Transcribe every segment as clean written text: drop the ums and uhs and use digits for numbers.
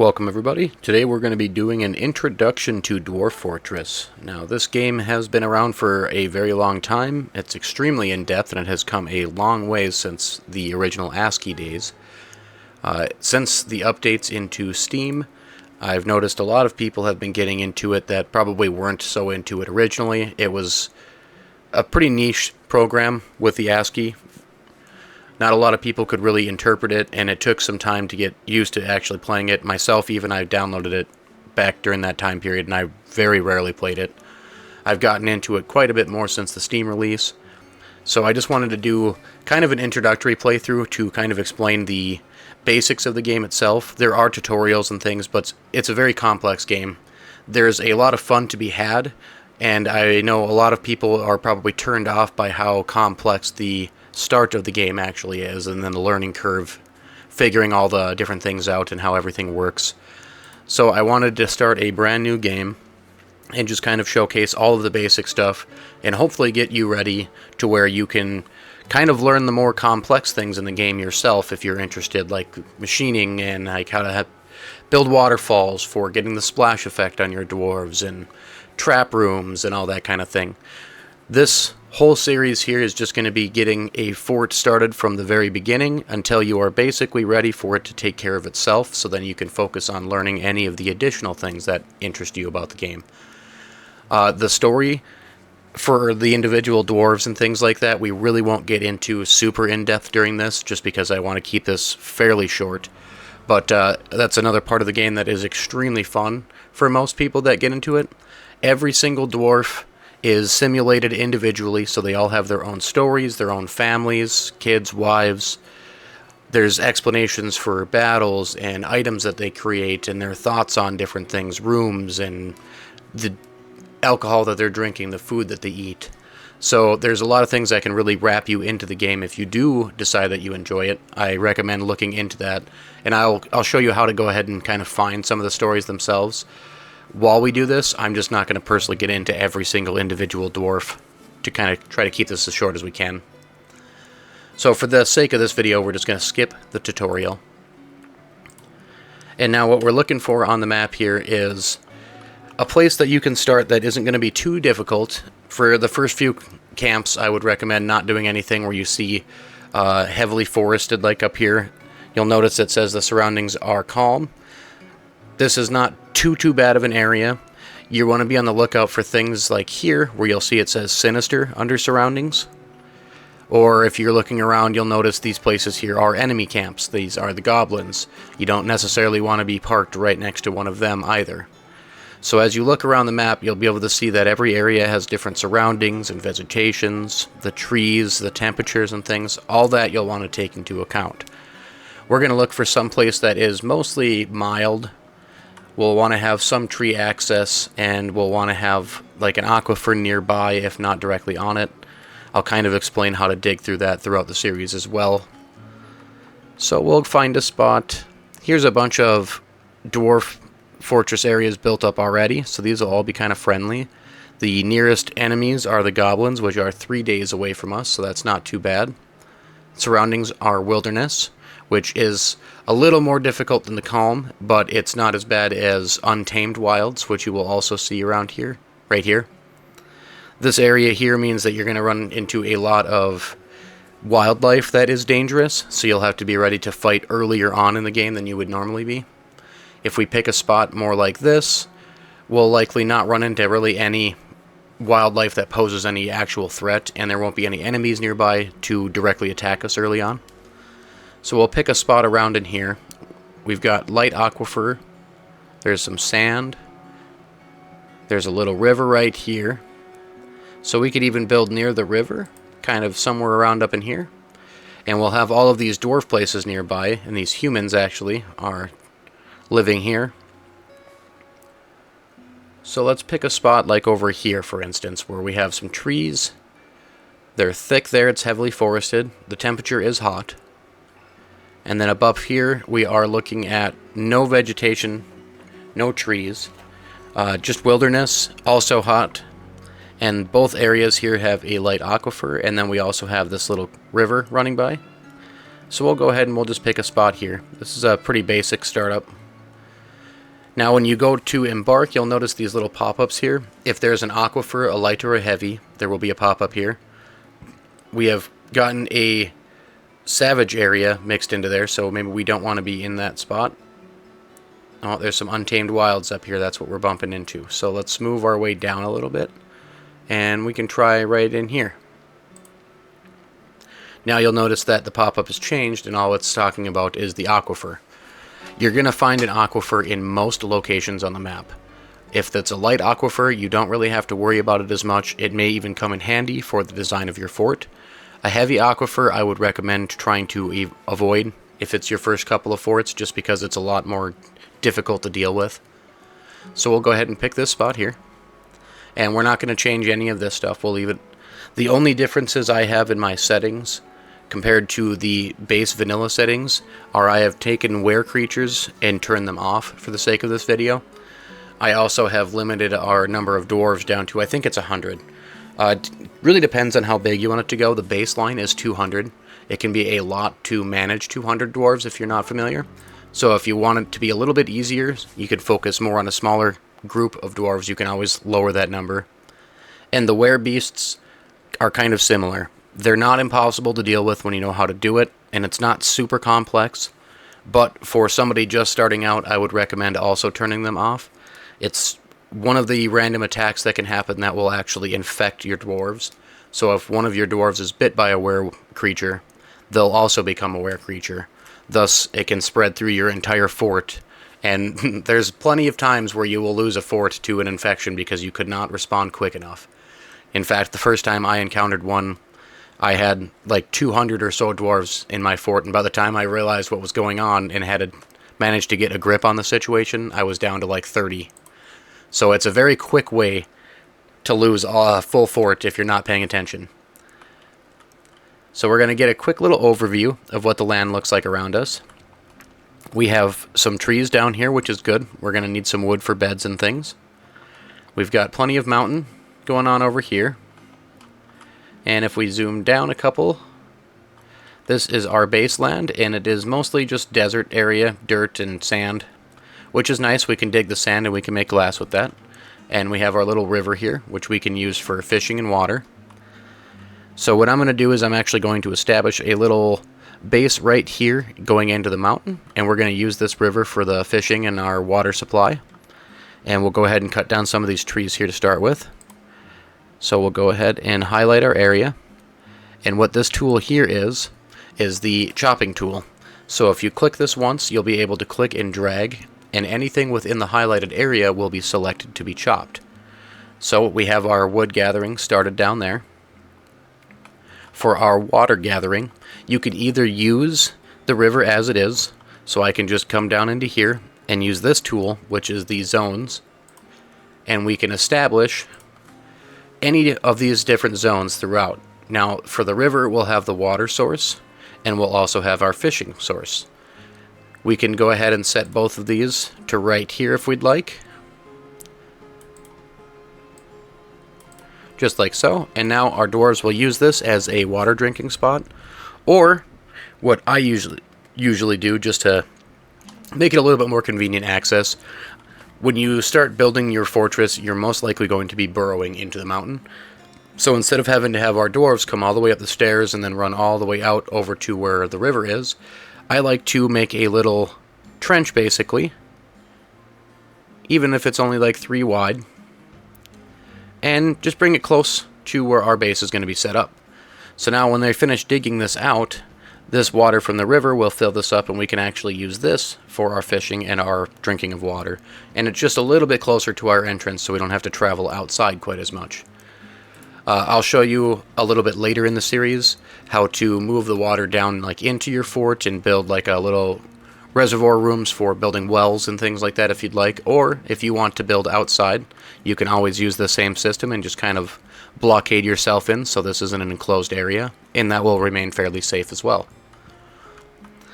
Welcome everybody. Today we're going to be doing an introduction to Dwarf Fortress. Now this game has been around for a very long time. It's extremely in-depth and it has come a long way since the original ASCII days. Since the updates into Steam, I've noticed a lot of people have been getting into it that probably weren't so into it originally. It was a pretty niche program with the ASCII. Not a lot of people could really interpret it, and it took some time to get used to actually playing it. Myself, even, I downloaded it back during that time period, and I very rarely played it. I've gotten into it quite a bit more since the Steam release, so I just wanted to do kind of an introductory playthrough to kind of explain the basics of the game itself. There are tutorials and things, but it's a very complex game. There's a lot of fun to be had, and I know a lot of people are probably turned off by how complex the start of the game actually is, and then the learning curve, figuring all the different things out and how everything works. So I wanted to start a brand new game and just kind of showcase all of the basic stuff and hopefully get you ready to where you can kind of learn the more complex things in the game yourself if you're interested, like machining and like how to build waterfalls for getting the splash effect on your dwarves and trap rooms and all that kind of thing. This whole series here is just going to be getting a fort started from the very beginning until you are basically ready for it to take care of itself, so then you can focus on learning any of the additional things that interest you about the game. The story for the individual dwarves and things like that, we really won't get into super in-depth during this, just because I want to keep this fairly short. But that's another part of the game that is extremely fun for most people that get into it. Every single dwarf is simulated individually, so they all have their own stories, their own families, kids, wives. There's explanations for battles and items that they create and their thoughts on different things, rooms and the alcohol that they're drinking, the food that they eat. So there's a lot of things that can really wrap you into the game. If you do decide that you enjoy it, I recommend looking into that, and I'll show you how to go ahead and kind of find some of the stories themselves. While we do this, I'm just not going to personally get into every single individual dwarf to kind of try to keep this as short as we can. So for the sake of this video, we're just going to skip the tutorial. And now what we're looking for on the map here is a place that you can start that isn't going to be too difficult. For the first few camps, I would recommend not doing anything where you see heavily forested like up here. You'll notice it says the surroundings are calm. This is not too bad of an area. You want to be on the lookout for things like here, where you'll see it says Sinister under surroundings. Or if you're looking around, you'll notice these places here are enemy camps. These are the goblins. You don't necessarily want to be parked right next to one of them either. So as you look around the map, you'll be able to see that every area has different surroundings and vegetations, the trees, the temperatures and things. All that you'll want to take into account. We're going to look for some place that is mostly mild. We'll want to have some tree access, and we'll want to have like an aquifer nearby, if not directly on it. I'll kind of explain how to dig through that throughout the series as well. So we'll find a spot. Here's a bunch of Dwarf Fortress areas built up already, so these will all be kind of friendly. The nearest enemies are the goblins, which are 3 days away from us, so that's not too bad. Surroundings are wilderness, which is a little more difficult than the calm, but it's not as bad as untamed wilds, which you will also see around here, right here. This area here means that you're going to run into a lot of wildlife that is dangerous, so you'll have to be ready to fight earlier on in the game than you would normally be. If we pick a spot more like this, we'll likely not run into really any wildlife that poses any actual threat, and there won't be any enemies nearby to directly attack us early on. So we'll pick a spot around in here. We've got light aquifer. There's some sand. There's a little river right here. So we could even build near the river, kind of somewhere around up in here. And we'll have all of these dwarf places nearby, and these humans actually are living here. So let's pick a spot like over here, for instance, where we have some trees. They're thick there, it's heavily forested. The temperature is hot. And then above here, we are looking at no vegetation, no trees, just wilderness, also hot. And both areas here have a light aquifer, and then we also have this little river running by. So we'll go ahead and we'll just pick a spot here. This is a pretty basic startup. Now when you go to Embark, you'll notice these little pop-ups here. If there's an aquifer, a light, or a heavy, there will be a pop-up here. We have gotten a savage area mixed into there, so maybe we don't want to be in that spot. Oh, there's some untamed wilds up here. That's what we're bumping into. So let's move our way down a little bit, and we can try right in here. Now you'll notice that the pop-up has changed, and all it's talking about is the aquifer. You're going to find an aquifer in most locations on the map. If it's a light aquifer, you don't really have to worry about it as much. It may even come in handy for the design of your fort. A heavy aquifer I would recommend trying to avoid if it's your first couple of forts, just because it's a lot more difficult to deal with. So we'll go ahead and pick this spot here. And we're not going to change any of this stuff. We'll leave it. The only differences I have in my settings compared to the base vanilla settings are I have taken were creatures and turned them off for the sake of this video. I also have limited our number of dwarves down to, I think it's 100. It really depends on how big you want it to go. The baseline is 200. It can be a lot to manage 200 dwarves if you're not familiar. So if you want it to be a little bit easier, you could focus more on a smaller group of dwarves. You can always lower that number. And the were beasts are kind of similar. They're not impossible to deal with when you know how to do it, and it's not super complex. But for somebody just starting out, I would recommend also turning them off. It's one of the random attacks that can happen that will actually infect your dwarves. So if one of your dwarves is bit by a were creature, they'll also become a were creature. Thus, it can spread through your entire fort. And there's plenty of times where you will lose a fort to an infection because you could not respond quick enough. In fact, the first time I encountered one, I had like 200 or so dwarves in my fort, and by the time I realized what was going on and had managed to get a grip on the situation, I was down to like 30. So it's a very quick way to lose a full fort if you're not paying attention. So we're going to get a quick little overview of what the land looks like around us. We have some trees down here, which is good. We're going to need some wood for beds and things. We've got plenty of mountain going on over here. And if we zoom down a couple, this is our base land, and it is mostly just desert area, dirt and sand, which is nice. We can dig the sand and we can make glass with that. And we have our little river here, which we can use for fishing and water. So what I'm going to do is I'm actually going to establish a little base right here going into the mountain, and we're going to use this river for the fishing and our water supply. And we'll go ahead and cut down some of these trees here to start with. So we'll go ahead and highlight our area. And what this tool here is the chopping tool. So if you click this once, you'll be able to click and drag, and anything within the highlighted area will be selected to be chopped. So we have our wood gathering started down there. For our water gathering, you can either use the river as it is, so I can just come down into here and use this tool, which is the zones, and we can establish any of these different zones throughout. Now, for the river, we'll have the water source, and we'll also have our fishing source. We can go ahead and set both of these to right here if we'd like. Just like so. And now our dwarves will use this as a water drinking spot. Or, what I usually do, just to make it a little bit more convenient access, when you start building your fortress, you're most likely going to be burrowing into the mountain. So instead of having to have our dwarves come all the way up the stairs and then run all the way out over to where the river is, I like to make a little trench, basically, even if it's only like 3 wide, and just bring it close to where our base is going to be set up. So now when they finish digging this out, this water from the river will fill this up, and we can actually use this for our fishing and our drinking of water. And it's just a little bit closer to our entrance, so we don't have to travel outside quite as much. I'll show you a little bit later in the series how to move the water down like into your fort and build like a little reservoir rooms for building wells and things like that if you'd like. Or if you want to build outside, you can always use the same system and just kind of blockade yourself in, so this isn't an enclosed area, and that will remain fairly safe as well.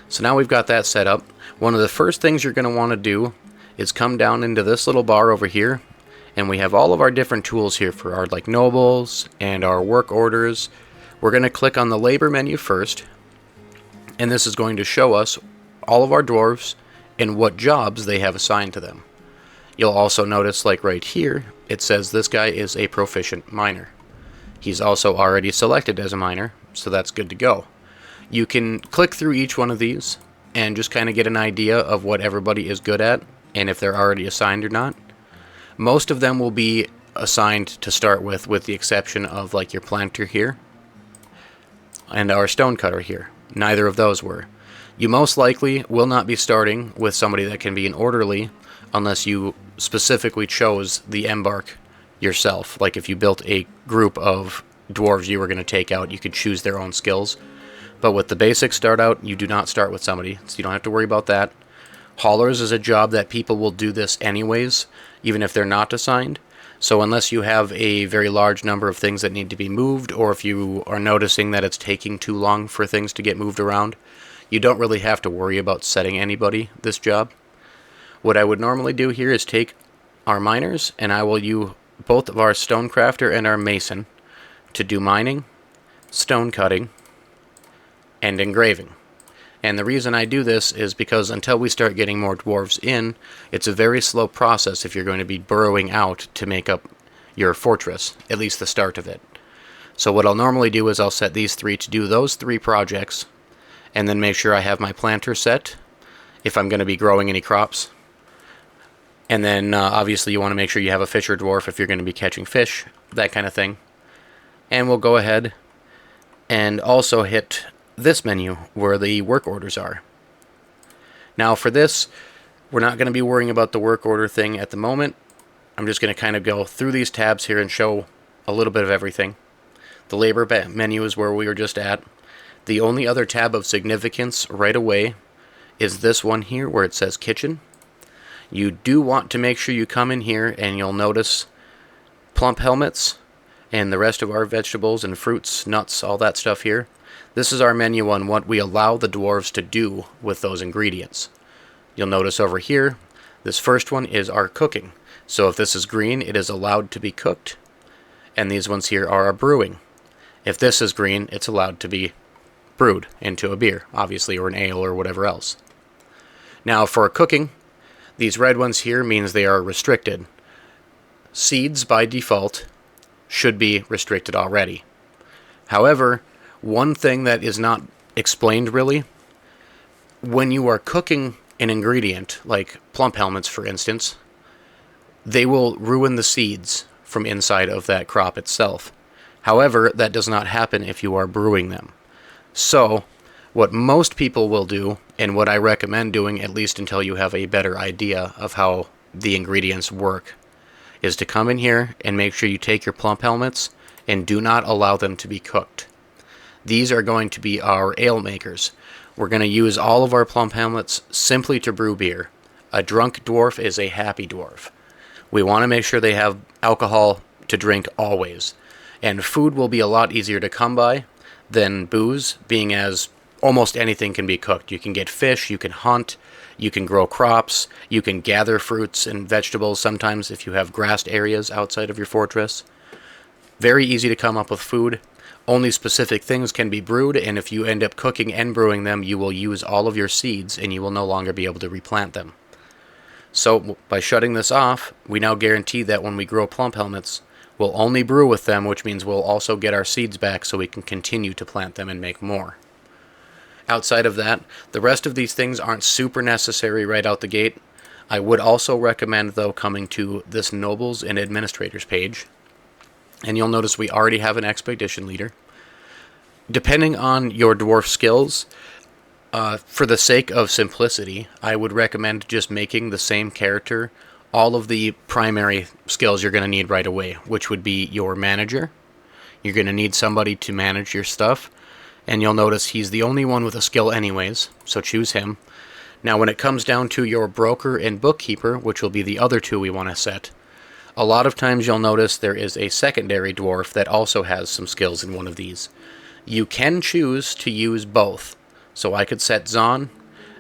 So now we've got that set up. One of the first things you're going to want to do is come down into this little bar over here, and we have all of our different tools here for our like nobles and our work orders. We're going to click on the labor menu first, and this is going to show us all of our dwarves and what jobs they have assigned to them. You'll also notice, like right here, it says this guy is a proficient miner. He's also already selected as a miner, so that's good to go. You can click through each one of these and just kind of get an idea of what everybody is good at and if they're already assigned or not. Most of them will be assigned to start with the exception of like your planter here and our stonecutter here. Neither of those were. You most likely will not be starting with somebody that can be an orderly unless you specifically chose the Embark yourself. Like if you built a group of dwarves you were going to take out, you could choose their own skills. But with the basic start out, you do not start with somebody, so you don't have to worry about that. Haulers is a job that people will do this anyways, even if they're not assigned. So unless you have a very large number of things that need to be moved, or if you are noticing that it's taking too long for things to get moved around, you don't really have to worry about setting anybody this job. What I would normally do here is take our miners, and I will use both of our stonecrafter and our mason to do mining, stone cutting, and engraving. And the reason I do this is because until we start getting more dwarves in, it's a very slow process if you're going to be burrowing out to make up your fortress, at least the start of it. So what I'll normally do is I'll set these three to do those three projects, and then make sure I have my planter set if I'm going to be growing any crops. And then obviously you want to make sure you have a fisher dwarf if you're going to be catching fish, that kind of thing. And we'll go ahead and also hit this menu where the work orders are. Now for this, we're not going to be worrying about the work order thing at the moment. I'm just going to kind of go through these tabs here and show a little bit of everything. The labor menu is where we were just at. The only other tab of significance right away is this one here where it says kitchen. You do want to make sure you come in here and you'll notice plump helmets and the rest of our vegetables and fruits, nuts, all that stuff here. This is our menu on what we allow the dwarves to do with those ingredients. You'll notice over here, this first one is our cooking. So if this is green, it is allowed to be cooked. And these ones here are our brewing. If this is green, it's allowed to be brewed into a beer, obviously, or an ale or whatever else. Now for cooking, these red ones here means they are restricted. Seeds by default should be restricted already. However, one thing that is not explained really, when you are cooking an ingredient, like plump helmets for instance, they will ruin the seeds from inside of that crop itself. However, that does not happen if you are brewing them. So, what most people will do, and what I recommend doing at least until you have a better idea of how the ingredients work, is to come in here and make sure you take your plump helmets and do not allow them to be cooked. These are going to be our ale makers. We're going to use all of our plump helmets simply to brew beer. A drunk dwarf is a happy dwarf. We want to make sure they have alcohol to drink always. And food will be a lot easier to come by than booze, being as almost anything can be cooked. You can get fish, you can hunt, you can grow crops, you can gather fruits and vegetables sometimes if you have grassed areas outside of your fortress. Very easy to come up with food. Only specific things can be brewed, and if you end up cooking and brewing them, you will use all of your seeds and you will no longer be able to replant them. So by shutting this off, we now guarantee that when we grow plump helmets, we'll only brew with them, which means we'll also get our seeds back so we can continue to plant them and make more. Outside of that, the rest of these things aren't super necessary right out the gate. I would also recommend, though, coming to this Nobles and Administrators page. And you'll notice we already have an expedition leader. Depending on your dwarf skills, for the sake of simplicity, I would recommend just making the same character all of the primary skills you're going to need right away, which would be your manager. You're going to need somebody to manage your stuff, and you'll notice he's the only one with a skill anyways, so choose him. Now when it comes down to your broker and bookkeeper, which will be the other two we want to set, a lot of times you'll notice there is a secondary dwarf that also has some skills in one of these. You can choose to use both. So I could set Zon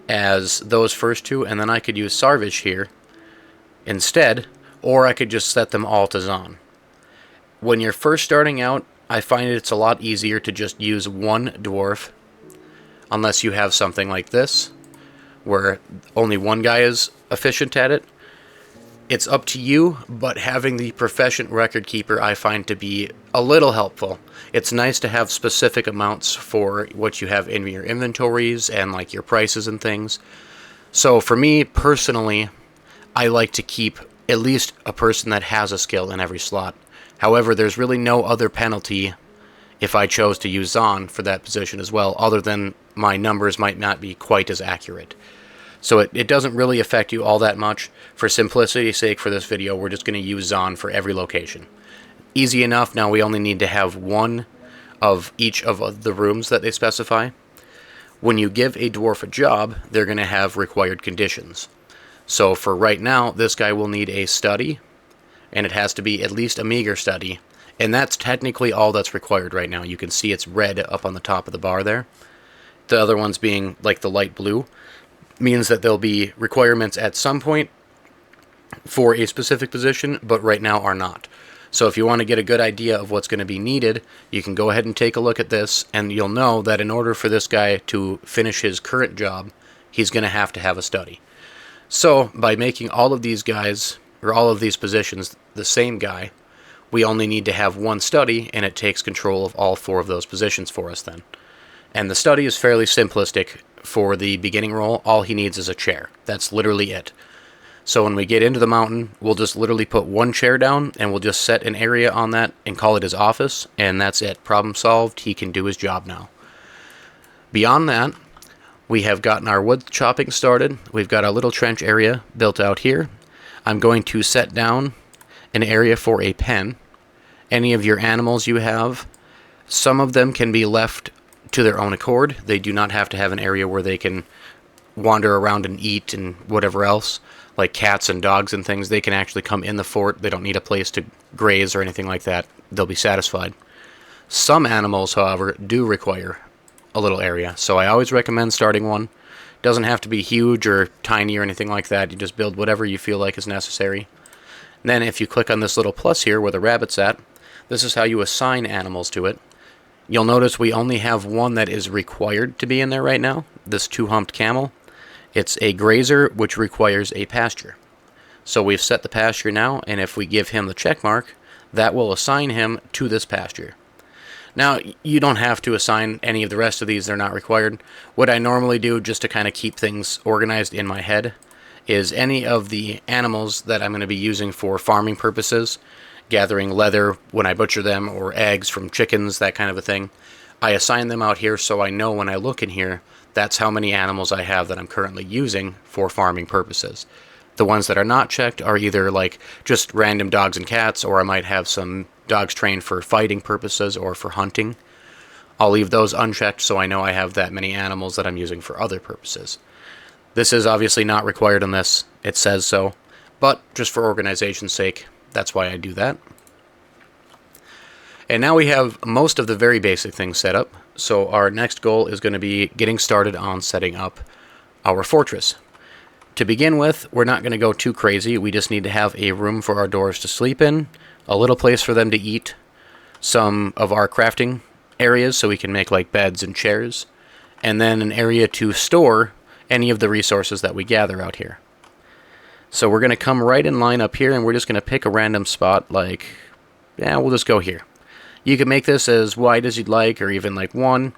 as those first two, and then I could use Sarvish here instead, or I could just set them all to Zon. When you're first starting out, I find it's a lot easier to just use one dwarf, unless you have something like this, where only one guy is efficient at it. It's up to you, but having the proficient record keeper I find to be a little helpful. It's nice to have specific amounts for what you have in your inventories and like your prices and things. So for me personally, I like to keep at least a person that has a skill in every slot. However, there's really no other penalty if I chose to use Zon for that position as well, other than my numbers might not be quite as accurate. So it doesn't really affect you all that much. For simplicity's sake for this video, we're just going to use Zon for every location. Easy enough. Now we only need to have one of each of the rooms that they specify. When you give a dwarf a job, they're going to have required conditions. So for right now, this guy will need a study, and it has to be at least a meager study. And that's technically all that's required right now. You can see it's red up on the top of the bar there. The other ones being like the light blue means that there'll be requirements at some point for a specific position, but right now are not. So if you want to get a good idea of what's going to be needed, you can go ahead and take a look at this, and you'll know that in order for this guy to finish his current job, he's going to have a study. So by making all of these guys, or all of these positions, the same guy, we only need to have one study, and it takes control of all 4 of those positions for us then. And the study is fairly simplistic. For the beginning role, all he needs is a chair. That's literally it. So when we get into the mountain, we'll just literally put one chair down, and we'll just set an area on that and call it his office, and that's it. Problem solved. He can do his job now. Beyond that, we have gotten our wood chopping started. We've got a little trench area built out here. I'm going to set down an area for a pen. Any of your animals you have, some of them can be left to their own accord. They do not have to have an area where they can wander around and eat and whatever else, like cats and dogs and things. They can actually come in the fort. They don't need a place to graze or anything like that. They'll be satisfied. Some animals, however, do require a little area, so I always recommend starting one. Doesn't have to be huge or tiny or anything like that. You just build whatever you feel like is necessary. And then if you click on this little plus here where the rabbit's at, this is how you assign animals to it. You'll notice we only have one that is required to be in there right now, this 2-humped camel. It's a grazer, which requires a pasture. So we've set the pasture now, and if we give him the check mark, that will assign him to this pasture. Now, you don't have to assign any of the rest of these. They're not required. What I normally do, just to kind of keep things organized in my head, is any of the animals that I'm going to be using for farming purposes, gathering leather when I butcher them, or eggs from chickens, that kind of a thing. I assign them out here so I know when I look in here, that's how many animals I have that I'm currently using for farming purposes. The ones that are not checked are either like just random dogs and cats, or I might have some dogs trained for fighting purposes or for hunting. I'll leave those unchecked so I know I have that many animals that I'm using for other purposes. This is obviously not required on this. It says so, but just for organization's sake, that's why I do that. And now we have most of the very basic things set up. So our next goal is going to be getting started on setting up our fortress. To begin with, we're not going to go too crazy. We just need to have a room for our dwarves to sleep in, a little place for them to eat, some of our crafting areas so we can make like beds and chairs, and then an area to store any of the resources that we gather out here. So we're going to come right in line up here, and we're just going to pick a random spot like, we'll just go here. You can make this as wide as you'd like, or even like 1.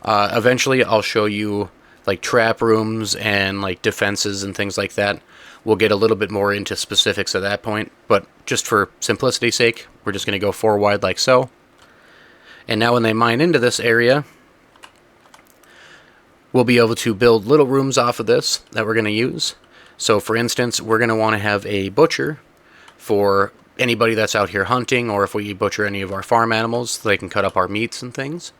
Eventually I'll show you like trap rooms and like defenses and things like that. We'll get a little bit more into specifics at that point, but just for simplicity's sake, we're just going to go 4 wide like so. And now when they mine into this area, we'll be able to build little rooms off of this that we're going to use. So for instance, we're going to want to have a butcher for anybody that's out here hunting, or if we butcher any of our farm animals, they can cut up our meats and things.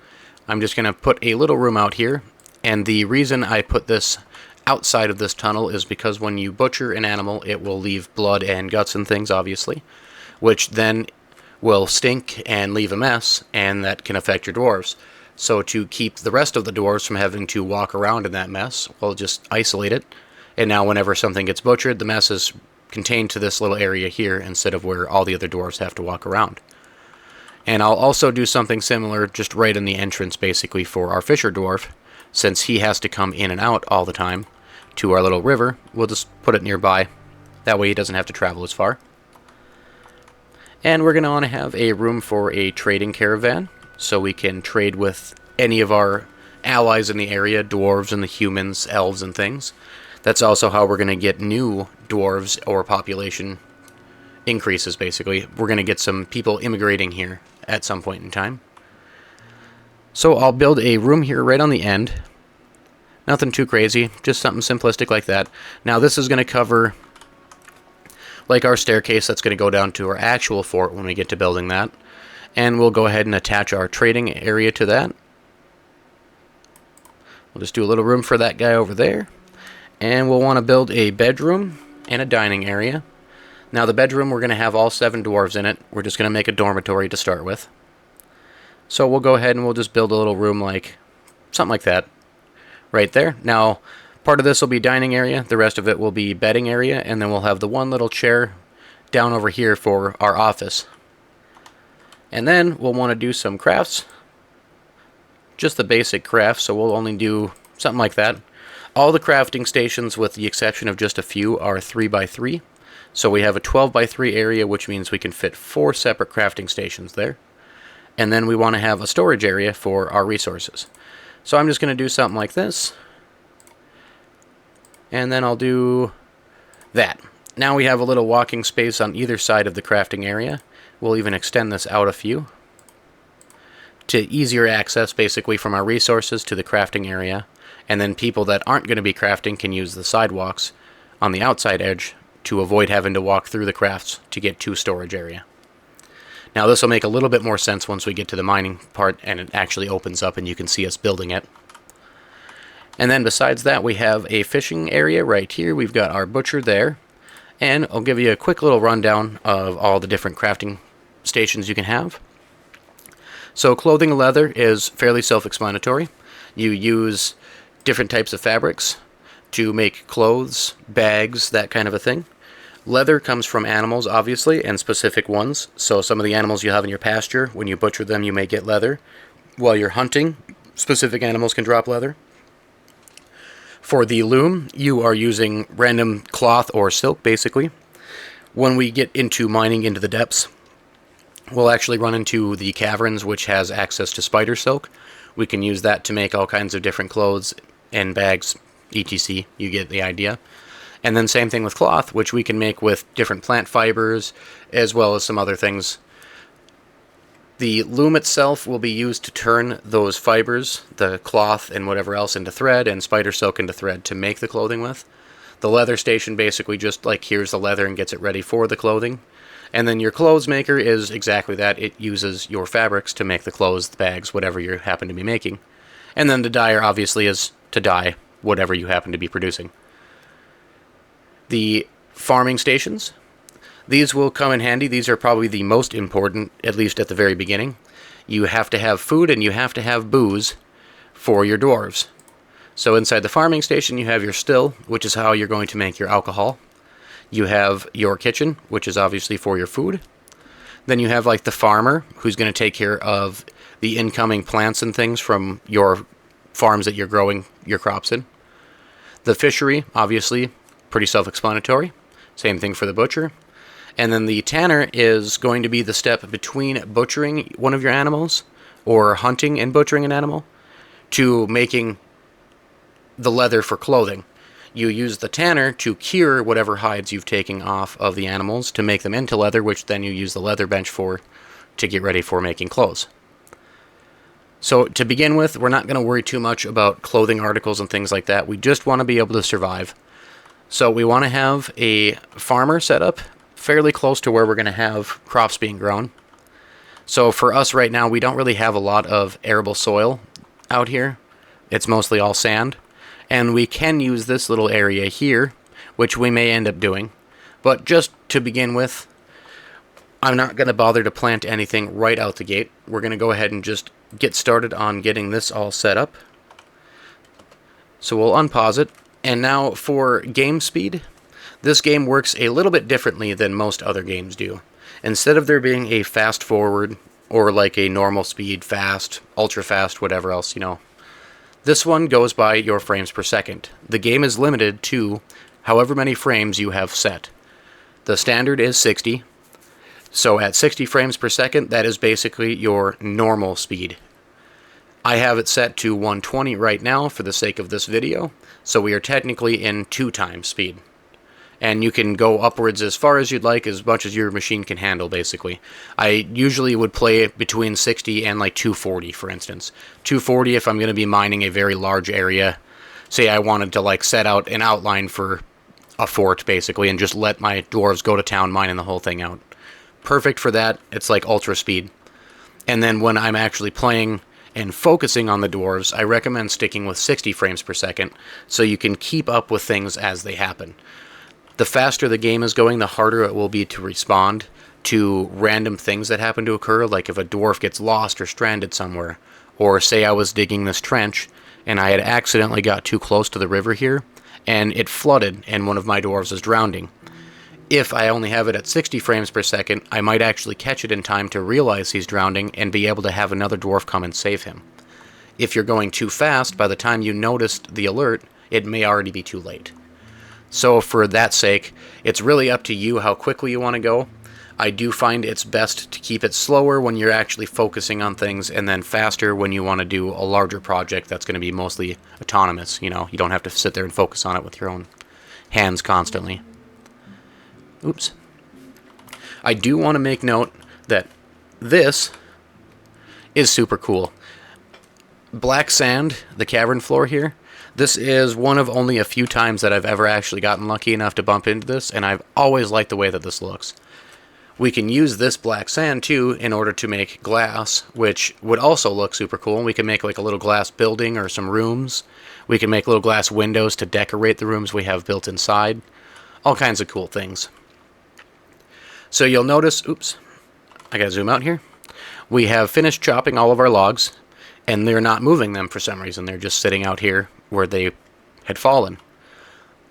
I'm just going to put a little room out here, and the reason I put this outside of this tunnel is because when you butcher an animal, it will leave blood and guts and things, obviously, which then will stink and leave a mess, and that can affect your dwarves. So to keep the rest of the dwarves from having to walk around in that mess, we'll just isolate it. And now whenever something gets butchered, the mess is contained to this little area here instead of where all the other dwarves have to walk around. And I'll also do something similar just right in the entrance basically for our fisher dwarf, since he has to come in and out all the time to our little river. We'll just put it nearby. That way he doesn't have to travel as far. And we're going to want to have a room for a trading caravan, so we can trade with any of our allies in the area, dwarves and the humans, elves and things. That's also how we're going to get new dwarves or population increases, basically. We're going to get some people immigrating here at some point in time. So I'll build a room here right on the end. Nothing too crazy, just something simplistic like that. Now this is going to cover like our staircase that's going to go down to our actual fort when we get to building that. And we'll go ahead and attach our trading area to that. We'll just do a little room for that guy over there. And we'll want to build a bedroom and a dining area. Now the bedroom, we're going to have all 7 dwarves in it. We're just going to make a dormitory to start with. So we'll go ahead and we'll just build a little room like something like that right there. Now part of this will be dining area, the rest of it will be bedding area, and then we'll have the one little chair down over here for our office. And then we'll want to do some crafts, just the basic crafts, so we'll only do something like that. All the crafting stations, with the exception of just a few, are 3x3. So we have a 12x3 area, which means we can fit 4 separate crafting stations there. And then we want to have a storage area for our resources. So I'm just going to do something like this. And then I'll do that. Now we have a little walking space on either side of the crafting area. We'll even extend this out a few to easier access, basically, from our resources to the crafting area. And then people that aren't going to be crafting can use the sidewalks on the outside edge to avoid having to walk through the crafts to get to storage area. Now this will make a little bit more sense once we get to the mining part and it actually opens up and you can see us building it. And then besides that, we have a fishing area right here. We've got our butcher there. And I'll give you a quick little rundown of all the different crafting stations you can have. So clothing and leather is fairly self-explanatory. You use different types of fabrics to make clothes, bags, that kind of a thing. Leather comes from animals, obviously, and specific ones. So some of the animals you have in your pasture, when you butcher them, you may get leather. While you're hunting, specific animals can drop leather. For the loom, you are using random cloth or silk, basically. When we get into mining into the depths, we'll actually run into the caverns, which has access to spider silk. We can use that to make all kinds of different clothes and bags, etc. You get the idea. And then same thing with cloth, which we can make with different plant fibers, as well as some other things. The loom itself will be used to turn those fibers, the cloth and whatever else, into thread, and spider silk into thread to make the clothing with. The leather station basically just like here's the leather and gets it ready for the clothing. And then your clothes maker is exactly that. It uses your fabrics to make the clothes, the bags, whatever you happen to be making. And then the dyer obviously is to dye whatever you happen to be producing. The farming stations, these will come in handy. These are probably the most important, at least at the very beginning. You have to have food and you have to have booze for your dwarves. So inside the farming station you have your still, which is how you're going to make your alcohol. You have your kitchen, which is obviously for your food. Then you have like the farmer, who's going to take care of the incoming plants and things from your farms that you're growing your crops in. The fishery, obviously, pretty self-explanatory. Same thing for the butcher. And then the tanner is going to be the step between butchering one of your animals, or hunting and butchering an animal, to making the leather for clothing. You use the tanner to cure whatever hides you've taken off of the animals to make them into leather, which then you use the leather bench for to get ready for making clothes. So to begin with, we're not going to worry too much about clothing articles and things like that. We just want to be able to survive. So we want to have a farmer set up fairly close to where we're going to have crops being grown. So for us right now, we don't really have a lot of arable soil out here. It's mostly all sand. And we can use this little area here, which we may end up doing. But just to begin with, I'm not going to bother to plant anything right out the gate. We're going to go ahead and just get started on getting this all set up. So we'll unpause it. And now for game speed, this game works a little bit differently than most other games do. Instead of there being a fast forward, or like a normal speed, fast, ultra fast, whatever else, this one goes by your frames per second. The game is limited to however many frames you have set. The standard is 60. So at 60 frames per second, that is basically your normal speed. I have it set to 120 right now for the sake of this video, so we are technically in 2 times speed. And you can go upwards as far as you'd like, as much as your machine can handle, basically. I usually would play between 60 and like 240, for instance. 240 if I'm going to be mining a very large area. Say I wanted to like set out an outline for a fort, basically, and just let my dwarves go to town mining the whole thing out. Perfect for that. It's like ultra speed. And then when I'm actually playing and focusing on the dwarves, I recommend sticking with 60 frames per second so you can keep up with things as they happen. The faster the game is going, the harder it will be to respond to random things that happen to occur, like if a dwarf gets lost or stranded somewhere. Or say I was digging this trench and I had accidentally got too close to the river here and it flooded and one of my dwarves is drowning. If I only have it at 60 frames per second, I might actually catch it in time to realize he's drowning and be able to have another dwarf come and save him. If you're going too fast, by the time you noticed the alert, it may already be too late. So for that sake, it's really up to you how quickly you want to go. I do find it's best to keep it slower when you're actually focusing on things, and then faster when you want to do a larger project that's going to be mostly autonomous. You know, you don't have to sit there and focus on it with your own hands constantly. Oops. I do want to make note that this is super cool. Black sand, the cavern floor here, this is one of only a few times that I've ever actually gotten lucky enough to bump into this, and I've always liked the way that this looks. We can use this black sand too in order to make glass, which would also look super cool. We can make like a little glass building or some rooms. We can make little glass windows to decorate the rooms we have built inside. All kinds of cool things. So you'll notice, oops, I gotta zoom out here. We have finished chopping all of our logs, and they're not moving them for some reason. They're just sitting out here where they had fallen.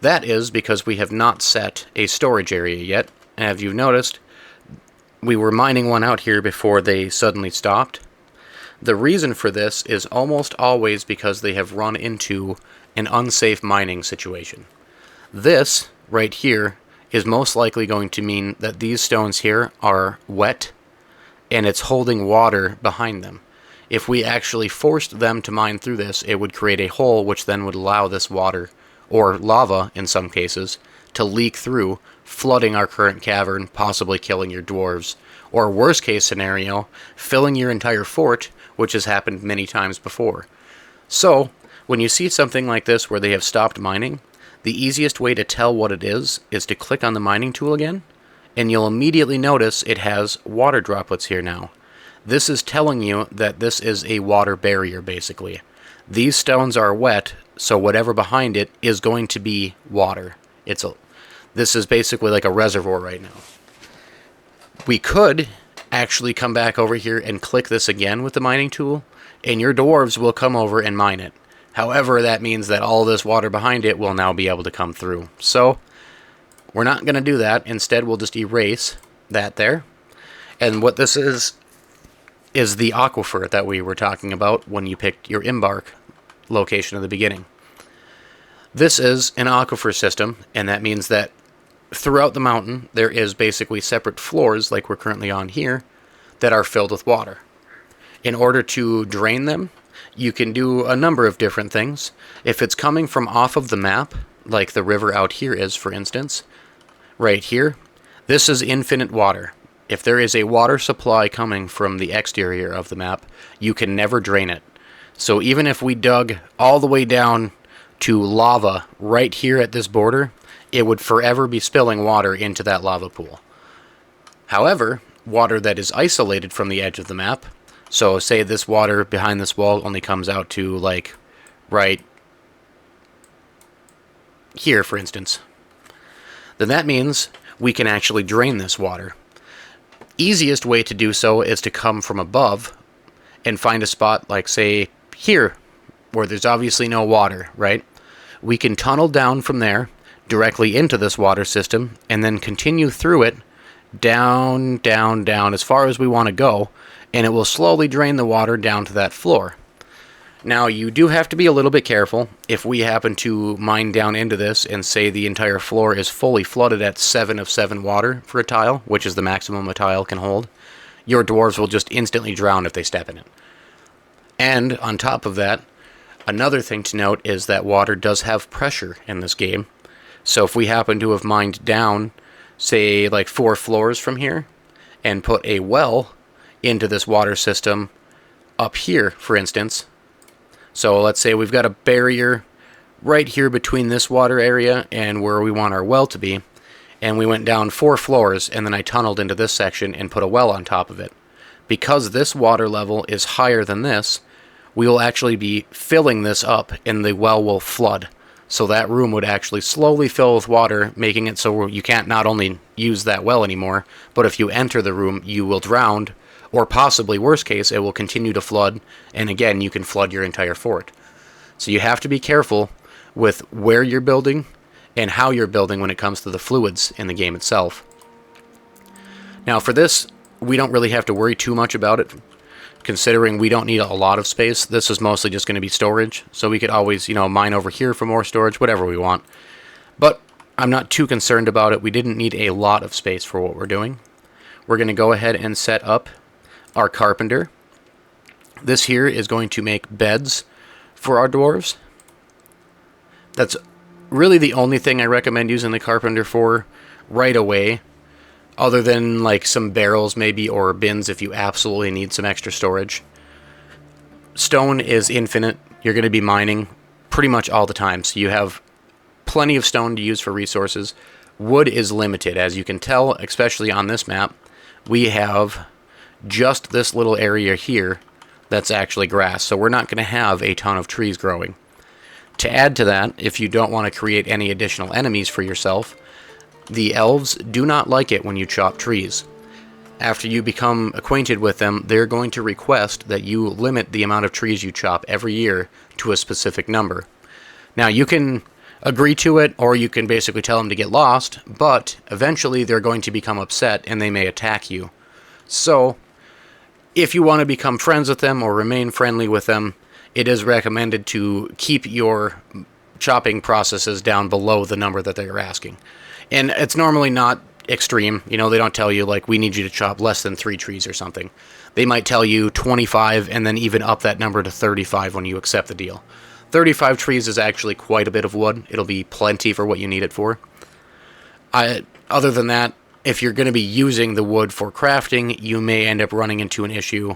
That is because we have not set a storage area yet. As you've noticed, we were mining one out here before they suddenly stopped. The reason for this is almost always because they have run into an unsafe mining situation. This, right here, is most likely going to mean that these stones here are wet and it's holding water behind them. If we actually forced them to mine through this, it would create a hole which then would allow this water, or lava in some cases, to leak through, flooding our current cavern, possibly killing your dwarves, or worst case scenario, filling your entire fort, which has happened many times before. So, when you see something like this where they have stopped mining, the easiest way to tell what it is to click on the mining tool again, and you'll immediately notice it has water droplets here now. This is telling you that this is a water barrier, basically. These stones are wet, so whatever behind it is going to be water. This is basically like a reservoir right now. We could actually come back over here and click this again with the mining tool, and your dwarves will come over and mine it. However, that means that all this water behind it will now be able to come through. So, we're not going to do that. Instead, we'll just erase that there. And what this is the aquifer that we were talking about when you picked your Embark location at the beginning. This is an aquifer system, and that means that throughout the mountain, there is basically separate floors, like we're currently on here, that are filled with water. In order to drain them, you can do a number of different things. If it's coming from off of the map, like the river out here is, for instance, right here, this is infinite water. If there is a water supply coming from the exterior of the map, you can never drain it. So even if we dug all the way down to lava right here at this border, it would forever be spilling water into that lava pool. However, water that is isolated from the edge of the map, so say this water behind this wall only comes out to like right here, for instance, then that means we can actually drain this water. Easiest way to do so is to come from above and find a spot like, say, here, where there's obviously no water, right? We can tunnel down from there directly into this water system and then continue through it down, down as far as we want to go, and it will slowly drain the water down to that floor. Now, you do have to be a little bit careful. If we happen to mine down into this and say the entire floor is fully flooded at 7 of 7 water for a tile, which is the maximum a tile can hold, your dwarves will just instantly drown if they step in it. And on top of that, another thing to note is that water does have pressure in this game. So if we happen to have mined down, say, like 4 floors from here, and put a well into this water system up here, for instance. So let's say we've got a barrier right here between this water area and where we want our well to be, and we went down 4 floors, and then I tunneled into this section and put a well on top of it. Because this water level is higher than this, we will actually be filling this up, and the well will flood. So that room would actually slowly fill with water, making it so you can't not only use that well anymore, but if you enter the room, you will drown, or possibly, worst case, it will continue to flood, and again, you can flood your entire fort. So you have to be careful with where you're building and how you're building when it comes to the fluids in the game itself. Now for this, we don't really have to worry too much about it, considering we don't need a lot of space. This is mostly just going to be storage, so we could always, mine over here for more storage, whatever we want. But I'm not too concerned about it. We didn't need a lot of space for what we're doing. We're going to go ahead and set up our carpenter. This here is going to make beds for our dwarves. That's really the only thing I recommend using the carpenter for right away, other than like some barrels maybe, or bins if you absolutely need some extra storage. Stone is infinite. You're going to be mining pretty much all the time, so you have plenty of stone to use for resources. Wood is limited, as you can tell, especially on this map. We have just this little area here that's actually grass, so we're not going to have a ton of trees growing. To add to that, if you don't want to create any additional enemies for yourself, the elves do not like it when you chop trees. After you become acquainted with them, they're going to request that you limit the amount of trees you chop every year to a specific number. Now, you can agree to it, or you can basically tell them to get lost, but eventually they're going to become upset and they may attack you. So, if you want to become friends with them or remain friendly with them, it is recommended to keep your chopping processes down below the number that they're asking. And it's normally not extreme. They don't tell you, like, we need you to chop less than 3 trees or something. They might tell you 25 and then even up that number to 35 when you accept the deal. 35 trees is actually quite a bit of wood. It'll be plenty for what you need it for. Other than that, if you're going to be using the wood for crafting, you may end up running into an issue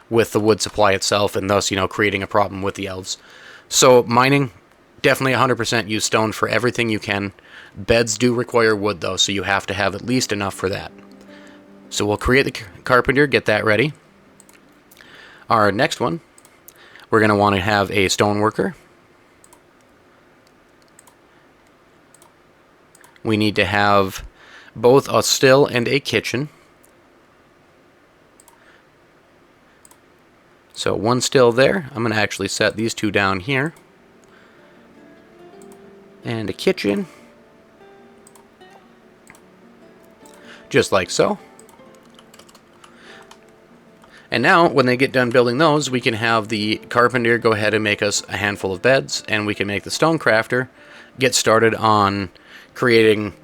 with the wood supply itself, and thus, creating a problem with the elves. So mining, definitely 100% use stone for everything you can. Beds do require wood, though, so you have to have at least enough for that. So we'll create the carpenter, get that ready. Our next one, we're going to want to have a stone worker. We need to have both a still and a kitchen. So 1 still there. I'm going to actually set these 2 down here. And a kitchen. Just like so. And now, when they get done building those, we can have the carpenter go ahead and make us a handful of beds, and we can make the stone crafter get started on creating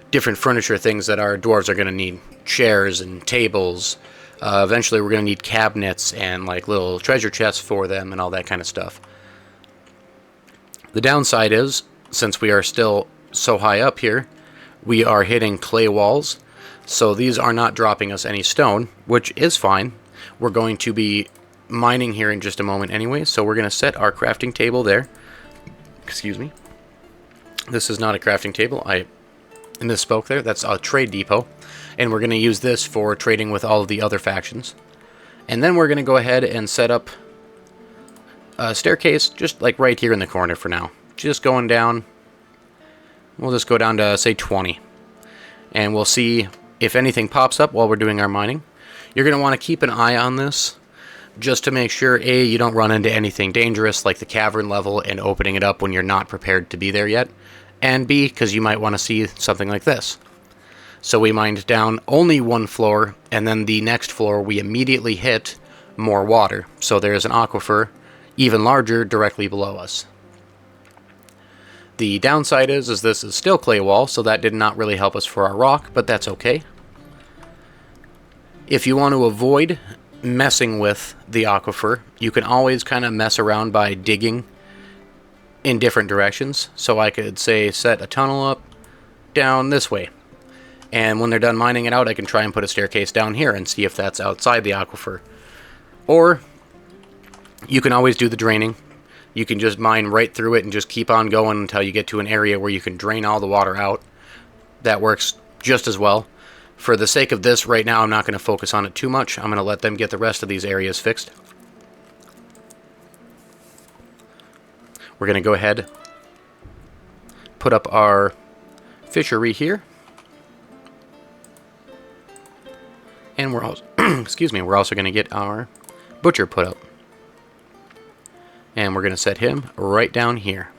different furniture things that our dwarves are going to need. Chairs and tables. Eventually we're going to need cabinets and like little treasure chests for them and all that kind of stuff. The downside is, since we are still so high up here, we are hitting clay walls. So these are not dropping us any stone, which is fine. We're going to be mining here in just a moment anyway, so we're going to set our crafting table there. Excuse me. This is not a crafting table. I misspoke there. That's a trade depot. And we're going to use this for trading with all of the other factions. And then we're going to go ahead and set up a staircase just like right here in the corner for now. Just going down. We'll just go down to, say, 20. And we'll see if anything pops up while we're doing our mining. You're going to want to keep an eye on this just to make sure, A, you don't run into anything dangerous like the cavern level and opening it up when you're not prepared to be there yet. And B, because you might want to see something like this. So we mined down only 1 floor, and then the next floor we immediately hit more water. So there's an aquifer. even larger directly below us. The downside is this is still clay wall, so that did not really help us for our rock, but that's okay. If you want to avoid messing with the aquifer, you can always kind of mess around by digging in different directions. So I could say set a tunnel up down this way, and when they're done mining it out, I can try and put a staircase down here and see if that's outside the aquifer. Or you can always do the draining. You can just mine right through it and just keep on going until you get to an area where you can drain all the water out. That works just as well. For the sake of this, right now I'm not going to focus on it too much. I'm going to let them get the rest of these areas fixed. We're going to go ahead, put up our fishery here. And we're also, excuse me, we're also going to get our butcher put up. And we're going to set him right down here.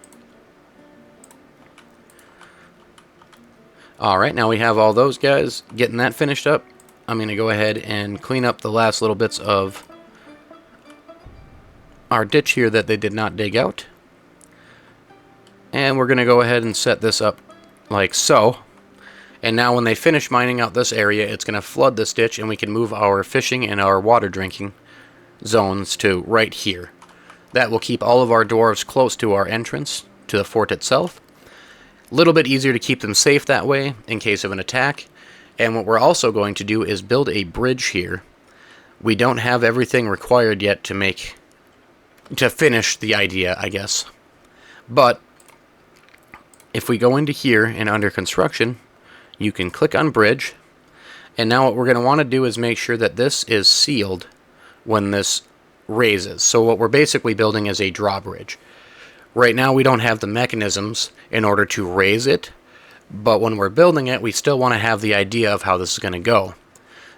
Alright, now we have all those guys getting that finished up. I'm going to go ahead and clean up the last little bits of our ditch here that they did not dig out. And we're going to go ahead and set this up like so. And now when they finish mining out this area, it's going to flood this ditch and we can move our fishing and our water drinking zones to right here. That will keep all of our dwarves close to our entrance to the fort itself. A little bit easier to keep them safe that way in case of an attack. And what we're also going to do is build a bridge here. We don't have everything required yet to finish the idea, I guess. But if we go into here and under construction, you can click on bridge. And now what we're going to want to do is make sure that this is sealed when this raises. So what we're basically building is a drawbridge. Right now we don't have the mechanisms in order to raise it, but when we're building it, we still want to have the idea of how this is going to go.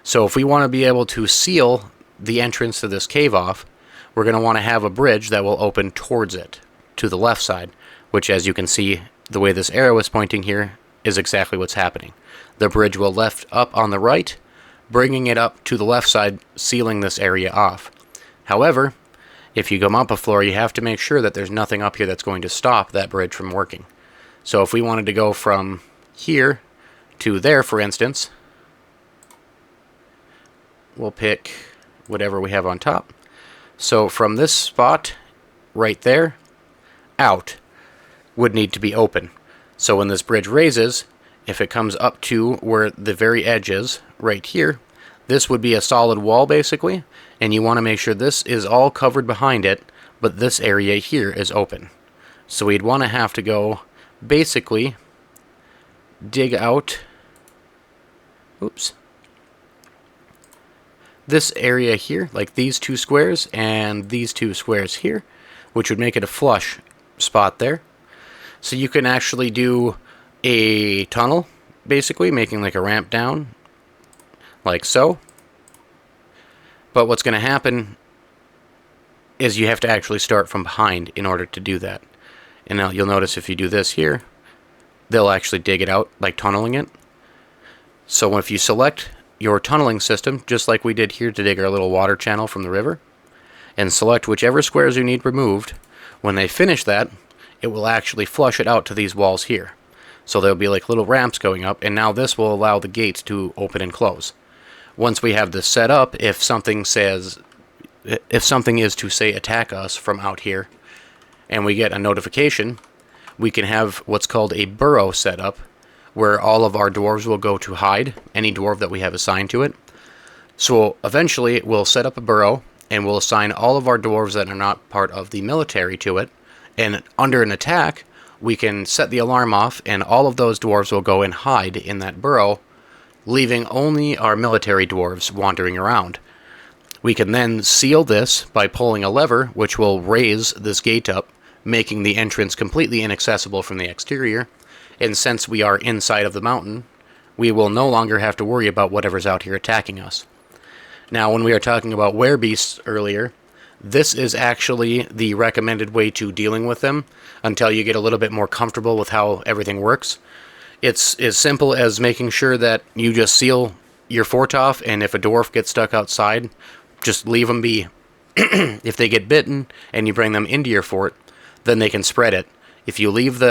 So if we want to be able to seal the entrance to this cave off, we're going to want to have a bridge that will open towards it, to the left side, which, as you can see, the way this arrow is pointing here is exactly what's happening. The bridge will lift up on the right, bringing it up to the left side, sealing this area off. However, if you come up a floor, you have to make sure that there's nothing up here that's going to stop that bridge from working. So if we wanted to go from here to there, for instance, we'll pick whatever we have on top. So from this spot right there, out would need to be open. So when this bridge raises, if it comes up to where the very edge is, right here, this would be a solid wall basically, and you want to make sure this is all covered behind it, but this area here is open. So we'd want to have to go basically dig out, oops, this area here, like these two squares and these two squares here, which would make it a flush spot there. So you can actually do a tunnel, basically making like a ramp down, like so. But what's going to happen is you have to actually start from behind in order to do that. And now you'll notice if you do this here, they'll actually dig it out, like tunneling it. So if you select your tunneling system, just like we did here to dig our little water channel from the river, and select whichever squares you need removed, when they finish that, it will actually flush it out to these walls here. So there'll be like little ramps going up, and now this will allow the gates to open and close. Once we have this set up, if something is to say attack us from out here, and we get a notification, we can have what's called a burrow set up, where all of our dwarves will go to hide, any dwarf that we have assigned to it. So eventually we'll set up a burrow, and we'll assign all of our dwarves that are not part of the military to it, and under an attack, we can set the alarm off, and all of those dwarves will go and hide in that burrow, leaving only our military dwarves wandering around. We can then seal this by pulling a lever, which will raise this gate up, making the entrance completely inaccessible from the exterior. And since we are inside of the mountain, we will no longer have to worry about whatever's out here attacking us. Now, when we were talking about werebeasts earlier, this is actually the recommended way to dealing with them until you get a little bit more comfortable with how everything works. It's as simple as making sure that you just seal your fort off, and if a dwarf gets stuck outside, just leave them be. If they get bitten and you bring them into your fort, then they can spread it. If you leave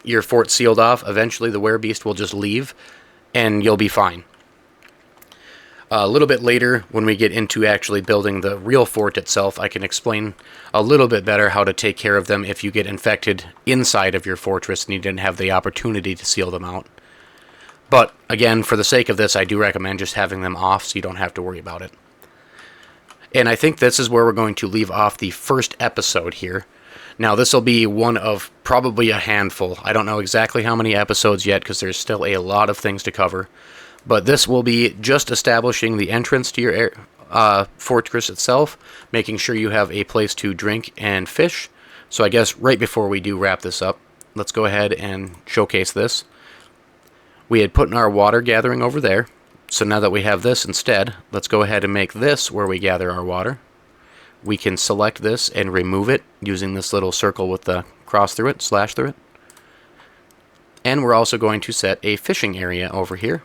your fort sealed off, eventually the werebeast will just leave, and you'll be fine. A little bit later, when we get into actually building the real fort itself, I can explain a little bit better how to take care of them if you get infected inside of your fortress and you didn't have the opportunity to seal them out. But, again, for the sake of this, I do recommend just having them off so you don't have to worry about it. And I think this is where we're going to leave off the first episode here. Now, this will be one of probably a handful. I don't know exactly how many episodes yet because there's still a lot of things to cover. But this will be just establishing the entrance to your fortress itself, making sure you have a place to drink and fish. So I guess right before we do wrap this up, let's go ahead and showcase this. We had put in our water gathering over there. So now that we have this instead, let's go ahead and make this where we gather our water. We can select this and remove it using this little circle with the cross through it, slash through it. And we're also going to set a fishing area over here.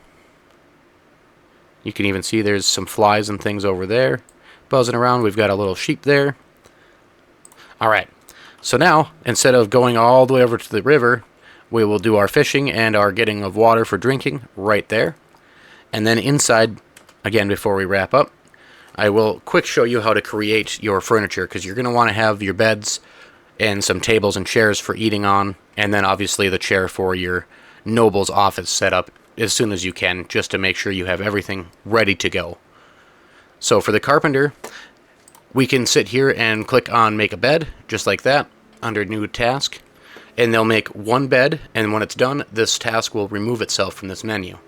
You can even see there's some flies and things over there buzzing around. We've got a little sheep there. Alright, so now, instead of going all the way over to the river, we will do our fishing and our getting of water for drinking right there. And then inside, again, before we wrap up, I will quick show you how to create your furniture, because you're going to want to have your beds and some tables and chairs for eating on, and then obviously the chair for your noble's office set up as soon as you can, just to make sure you have everything ready to go. So for the carpenter, we can sit here and click on make a bed, just like that, under new task, and they'll make one bed, and when it's done, this task will remove itself from this menu.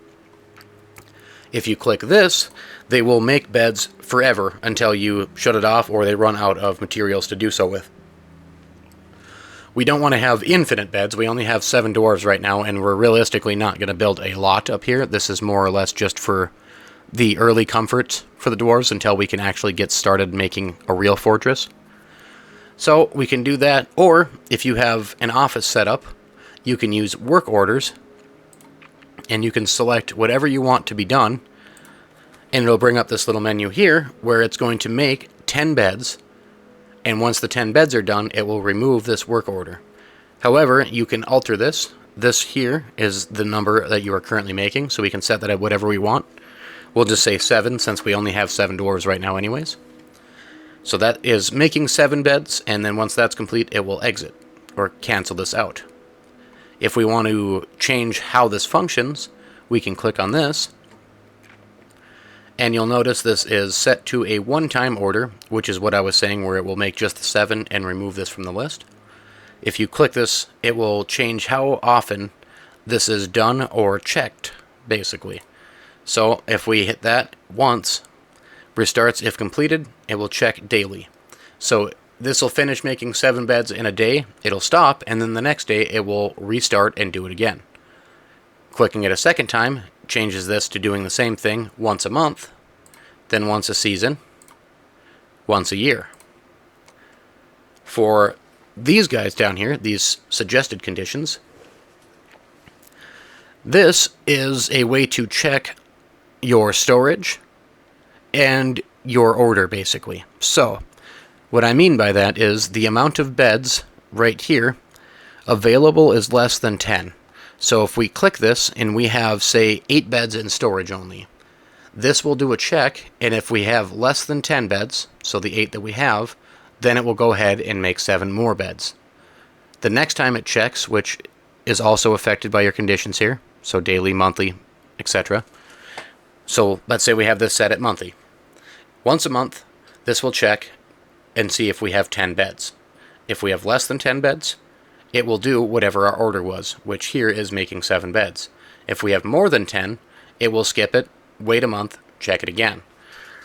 If you click this, they will make beds forever until you shut it off or they run out of materials to do so with. We don't want to have infinite beds. We only have 7 dwarves right now, and we're realistically not going to build a lot up here. This is more or less just for the early comfort for the dwarves until we can actually get started making a real fortress. So we can do that, or if you have an office set up, you can use work orders, and you can select whatever you want to be done, and it'll bring up this little menu here where it's going to make 10 beds. And once the 10 beds are done, it will remove this work order. However, you can alter this. This here is the number that you are currently making, so we can set that at whatever we want. We'll just say 7, since we only have 7 dwarves right now anyways. So that is making 7 beds, and then once that's complete, it will exit, or cancel this out. If we want to change how this functions, we can click on this, and you'll notice this is set to a one-time order, which is what I was saying, where it will make just the 7 and remove this from the list. If you click this, it will change how often this is done or checked, basically. So if we hit that once, restarts if completed, it will check daily. So this will finish making 7 beds in a day, it'll stop, and then the next day it will restart and do it again. Clicking it a second time changes this to doing the same thing once a month, then once a season, once a year. For these guys down here, these suggested conditions, this is a way to check your storage and your order, basically. So, what I mean by that is the amount of beds right here available is less than 10. So if we click this and we have, say, 8 beds in storage only, this will do a check, and if we have less than 10 beds, so the 8 that we have, then it will go ahead and make 7 more beds. The next time it checks, which is also affected by your conditions here, so daily, monthly, etc. So let's say we have this set at monthly. Once a month, this will check and see if we have 10 beds. If we have less than 10 beds, it will do whatever our order was, which here is making 7 beds. If we have more than 10, it will skip it, wait a month, check it again.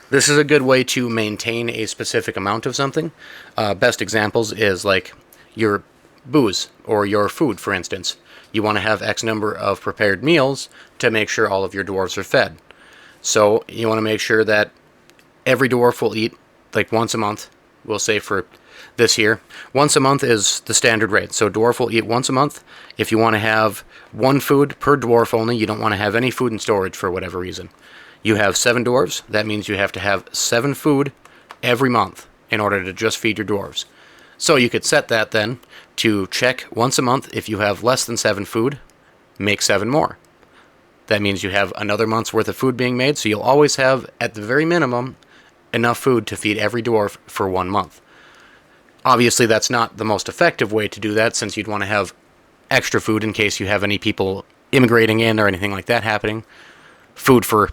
This is a good way to maintain a specific amount of something. Best examples is like your booze or your food, for instance. You want to have X number of prepared meals to make sure all of your dwarves are fed. So you want to make sure that every dwarf will eat like once a month. We'll say for this here, once a month is the standard rate. So dwarf will eat once a month. If you want to have 1 food per dwarf only, you don't want to have any food in storage for whatever reason. You have 7 dwarves, that means you have to have 7 food every month. in order to just feed your dwarves. So you could set that then to check once a month. If you have less than 7 food, make 7 more. That means you have another month's worth of food being made, so you'll always have, at the very minimum, enough food to feed every dwarf for 1 month. Obviously, that's not the most effective way to do that, since you'd want to have extra food in case you have any people immigrating in or anything like that happening. Food for,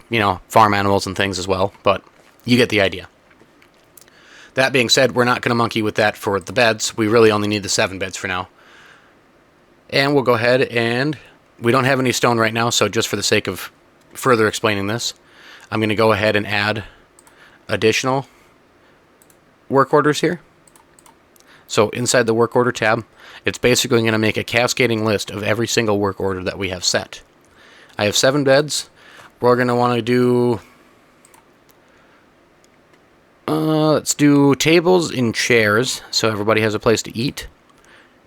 farm animals and things as well, but you get the idea. That being said, we're not going to monkey with that for the beds. We really only need the 7 beds for now. And we'll go ahead and... we don't have any stone right now, so just for the sake of further explaining this, I'm going to go ahead and add additional work orders here. So inside the work order tab, it's basically going to make a cascading list of every single work order that we have set. I have 7 beds. We're going to want to do... let's do tables and chairs, so everybody has a place to eat.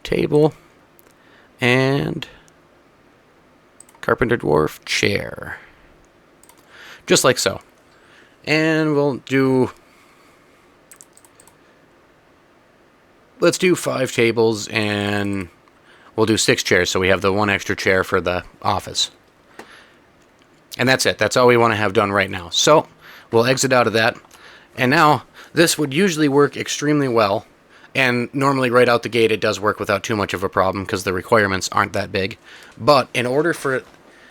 Table and carpenter dwarf chair. Just like so. And we'll do... let's do 5 tables and we'll do 6 chairs, so we have the 1 extra chair for the office. And that's it. That's all we want to have done right now. So we'll exit out of that. And now, this would usually work extremely well, and normally right out the gate it does work without too much of a problem because the requirements aren't that big. But in order for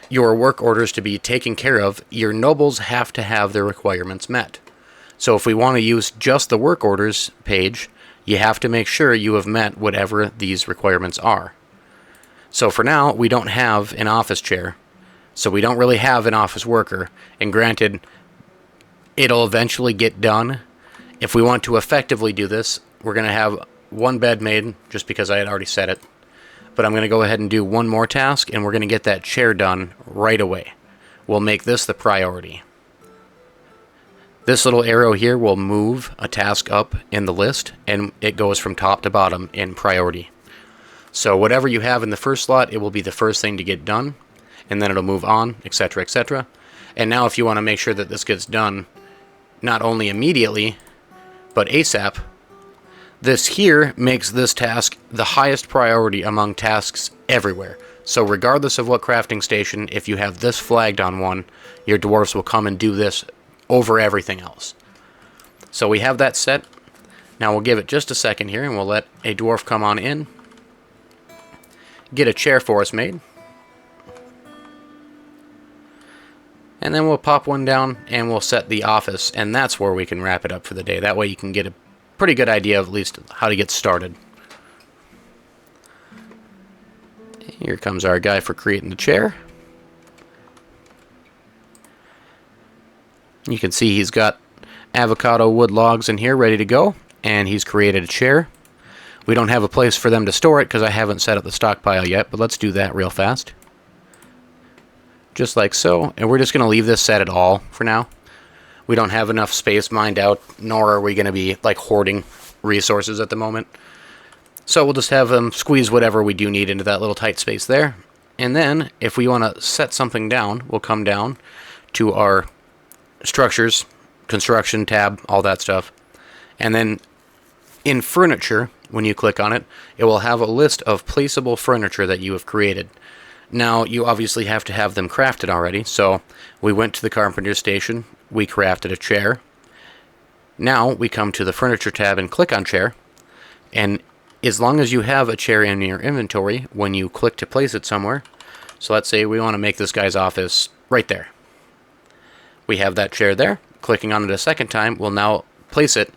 your work orders to be taken care of, your nobles have to have their requirements met. So if we want to use just the work orders page, you have to make sure you have met whatever these requirements are. So for now, we don't have an office chair, so we don't really have an office worker, and granted, it'll eventually get done. If we want to effectively do this, we're going to have 1 bed made, just because I had already said it. But I'm going to go ahead and do 1 more task, and we're going to get that chair done right away. We'll make this the priority. This little arrow here will move a task up in the list, and it goes from top to bottom in priority. So whatever you have in the first slot, it will be the first thing to get done, and then it'll move on, etc., etc. And now if you want to make sure that this gets done not only immediately, but ASAP, this here makes this task the highest priority among tasks everywhere. So regardless of what crafting station, if you have this flagged on one, your dwarves will come and do this over everything else. So we have that set. Now we'll give it just a second here, and we'll let a dwarf come on in, get a chair for us made, and then we'll pop 1 down and we'll set the office, and that's where we can wrap it up for the day. That way you can get a pretty good idea of at least how to get started. Here comes our guy for creating the chair. You can see he's got avocado wood logs in here ready to go, and he's created a chair. We don't have a place for them to store it because I haven't set up the stockpile yet, but let's do that real fast. Just like so, and we're just going to leave this set at all for now. We don't have enough space mined out, nor are we going to be like hoarding resources at the moment. So we'll just have them squeeze whatever we do need into that little tight space there. And then, if we want to set something down, we'll come down to our structures, construction tab, all that stuff. And then in furniture, when you click on it, it will have a list of placeable furniture that you have created. Now, you obviously have to have them crafted already, so we went to the carpenter station, we crafted a chair. Now, we come to the furniture tab and click on chair, and as long as you have a chair in your inventory, when you click to place it somewhere, so let's say we want to make this guy's office right there. We have that chair there. Clicking on it a second time will now place it,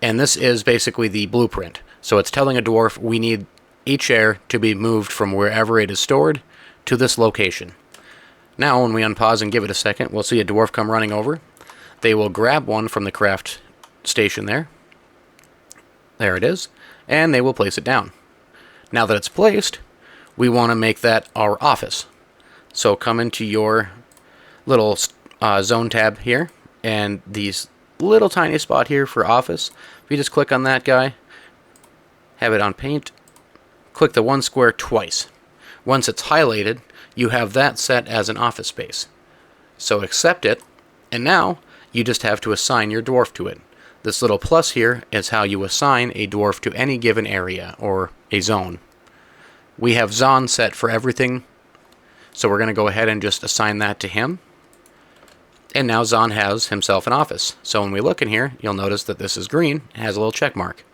and this is basically the blueprint. So it's telling a dwarf we need a chair to be moved from wherever it is stored to this location. Now when we unpause and give it a second, we'll see a dwarf come running over. They will grab one from the craft station there. There it is. And they will place it down. Now that it's placed, we want to make that our office. So come into your little zone tab here, and these little tiny spot here for office. If you just click on that guy, have it on paint, click the 1 square twice. Once it's highlighted, you have that set as an office space. So accept it, and now you just have to assign your dwarf to it. This little plus here is how you assign a dwarf to any given area, or a zone. We have Zon set for everything, so we're going to go ahead and just assign that to him. And now Zon has himself an office. So when we look in here, you'll notice that this is green, it has a little check mark.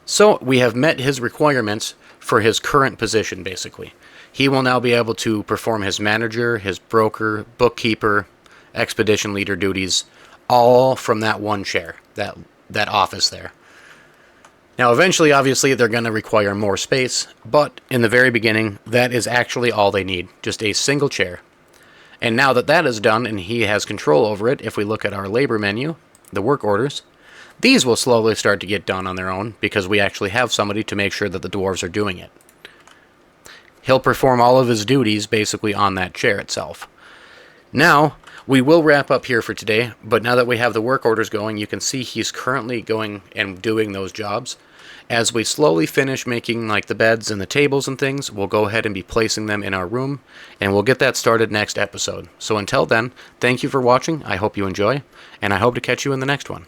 So we have met his requirements for his current position, basically. He will now be able to perform his manager, his broker, bookkeeper, expedition leader duties, all from that one chair, that office there. Now eventually, obviously, they're going to require more space, but in the very beginning, that is actually all they need, just a single chair. And now that that is done and he has control over it, if we look at our labor menu, the work orders, these will slowly start to get done on their own because we actually have somebody to make sure that the dwarves are doing it. He'll perform all of his duties basically on that chair itself. Now, we will wrap up here for today, but now that we have the work orders going, you can see he's currently going and doing those jobs. As we slowly finish making like the beds and the tables and things, we'll go ahead and be placing them in our room, and we'll get that started next episode. So until then, thank you for watching, I hope you enjoy, and I hope to catch you in the next one.